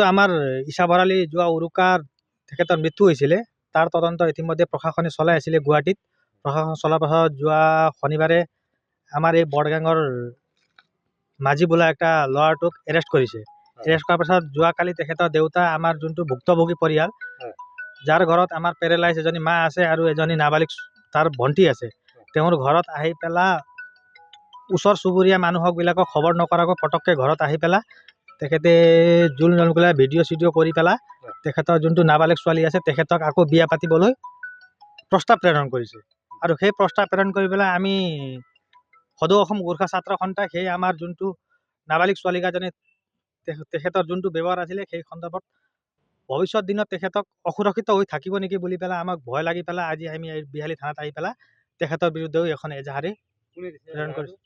আমাৰ ঈশা ভৰালী যোৱা উৰুকাৰ তেখেতৰ মৃত্যু হৈছিলে। তাৰ তদন্ত ইতিমধ্যে প্ৰশাসনে চলাই আছিলে গুৱাহাটীত। প্ৰশাসন চলাৰ পাছত যোৱা শনিবাৰে আমাৰ এই বৰগাঙৰ মাঝি বোলা একটা ল'ৰাটোক এৰেষ্ট কৰিছে। এৰেষ্ট কৰাৰ পাছত যোৱাকালি তেখেতৰ দেউতা, আমাৰ যোনটো ভুক্তভোগী পৰিয়াল, যাৰ ঘৰত আমাৰ পেৰেলাইজ এজনী মা আছে আৰু এজনী নাবালিক তাৰ ভণ্টি আছে, তেওঁৰ ঘৰত আহি পেলাই ওচৰ চুবুৰীয়া মানুহবিলাকক খবৰ নকৰাকৈ পটককৈ ঘৰত আহি পেলাই তেখেতে জোল নলগুলাই ভিডিঅ' চিডিঅ' কৰি পেলাই তেখেতৰ যোনটো নাবালিক ছোৱালী আছে তেখেতক আকৌ বিয়া পাতিবলৈ প্ৰস্তাৱ প্ৰেৰণ কৰিছে। আৰু সেই প্ৰস্তাৱ প্ৰেৰণ কৰি পেলাই আমি সদৌ অসম গোৰ্খা ছাত্ৰ সন্থাই সেই আমাৰ যোনটো নাবালিক ছোৱালীকেইজনী তেখেতৰ যোনটো ব্যৱহাৰ আছিলে সেই সন্দৰ্ভত ভৱিষ্যত দিনত তেখেতক অসুৰক্ষিত হৈ থাকিব নেকি বুলি পেলাই আমাক ভয় লাগি পেলাই আজি আমি বিহালী থানাত আহি পেলাই তেখেতৰ বিৰুদ্ধেও এখন এজাহাৰী প্ৰেৰণ কৰিছোঁ।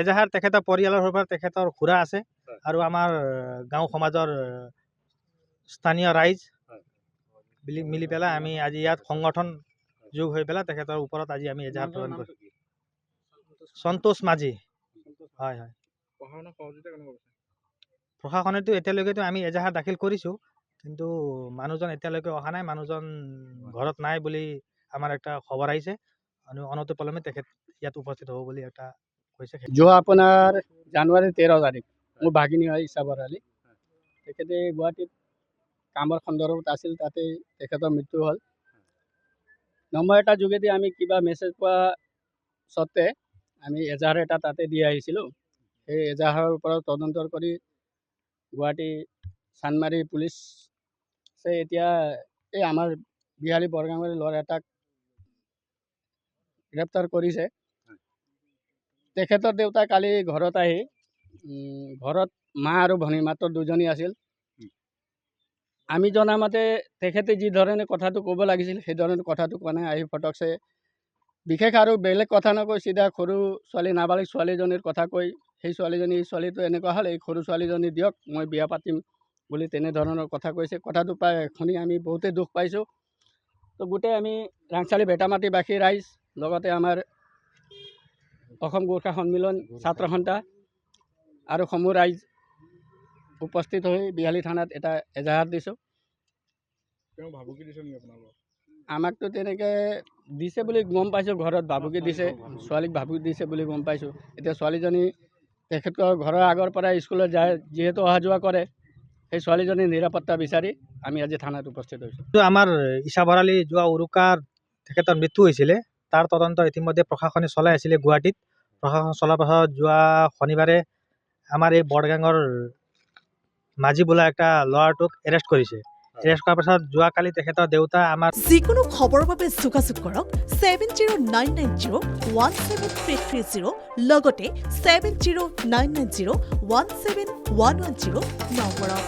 এজাহাৰ তেখেতৰ পৰিয়ালৰ পৰা তেখেতৰ খুৰা আছে আৰু আমাৰ গাঁও সমাজৰ স্থানীয় ৰাইজ মিলি পেলাই আমি আজি ইয়াত সংগঠন যোগ হৈ পেলাই তেখেতৰ ওপৰত আজি আমি এজাহাৰ প্ৰেৰণ কৰিছোঁ। সন্তোষ মাঝি। হয় হয়। প্ৰশাসনেতো এতিয়ালৈকেতো আমি এজাহাৰ দাখিল কৰিছোঁ, কিন্তু মানুহজন এতিয়ালৈকে অহা নাই। মানুহজন ঘৰত নাই বুলি আমাৰ একটা খবৰ আহিছে। অনতি পলমে তেখেত ইয়াত উপস্থিত হ'ব বুলি এটা কৈছে। যোৱা আপোনাৰ জানুৱাৰী 13 তাৰিখ মোৰ ভাগিনী হয় ঈশা ভৰালী। তেখেতে গুৱাহাটীত কামৰ সন্দৰ্ভত আছিল, তাতে তেখেতৰ মৃত্যু হ'ল। নম্বৰ এটাৰ যোগেদি আমি কিবা মেছেজ পোৱা স্বত্তে আমি এজাহাৰ এটা তাতে দি আহিছিলোঁ। সেই এজাহাৰৰ ওপৰত তদন্ত কৰি গুৱাহাটী চানমাৰী পুলিচে এতিয়া এই আমাৰ বিহালী বৰগাঙৰ ল'ৰা এটাক গ্ৰেপ্তাৰ কৰিছে। তেখেতৰ দেউতা কালি ঘৰত আহি ঘৰত মা আৰু ভনী মাত্ৰ দুজনী আছিল। আমি জনামতে তেখেতে যি ধৰণে কথাটো ক'ব লাগিছিল সেই ধৰণে কথাটো কোৱা নাই। আহি ফটকছে বিশেষ আৰু বেলেগ কথা নকৈ চিধা সৰু ছোৱালী নাবালিক ছোৱালীজনীৰ কথা কৈ সেই ছোৱালীটো এনেকুৱা হ'ল, এই সৰু ছোৱালীজনী দিয়ক মই বিয়া পাতিম বুলি তেনেধৰণৰ কথা কৈছে। কথাটো প্ৰায় শুনি আমি বহুতেই দুখ পাইছোঁ। তো গোটেই আমি ৰাংচালি ভেটামাটিবাসী ৰাইজ, লগতে আমাৰ অসম গোৰ্খা সন্মিলন ছাত্ৰ সন্থা আৰু সমূহ ৰাইজ উপস্থিত হৈ বিহালী থানাত এটা এজাহাৰ দিছোঁ। আমাকতো তেনেকৈ দিছে বুলি গম পাইছোঁ, ঘৰত ভাবুকি দিছে, ছোৱালীক ভাবুকি দিছে বুলি গম পাইছোঁ। এতিয়া ছোৱালীজনী তেখেতৰ ঘৰৰ আগৰ পৰা স্কুলত যায়, যিহেতু অহা যোৱা কৰে, সেই ছোৱালীজনীৰ নিৰাপত্তা বিচাৰি আমি আজি থানাত উপস্থিত হৈছোঁ। আমাৰ ঈশা ভৰালী যোৱা উৰুকাৰ তেখেতৰ মৃত্যু হৈছিলে। তাৰ তদন্ত ইতিমধ্যে প্ৰশাসনে চলাই আছিলে গুৱাহাটীত। প্ৰশাসন চলাৰ পাছত যোৱা শনিবাৰে আমাৰ এই বৰগাঙৰ মাঝি বোলা একটা ল'ৰাটোক এৰেষ্ট কৰিছে। এৰেষ্ট কৰাৰ পাছত যোৱাকালি তেখেতৰ দেউতা, আমাৰ যিকোনো খবৰৰ বাবে যোগাযোগ কৰক 7099017330 লগতে 7099017110 নম্বৰত।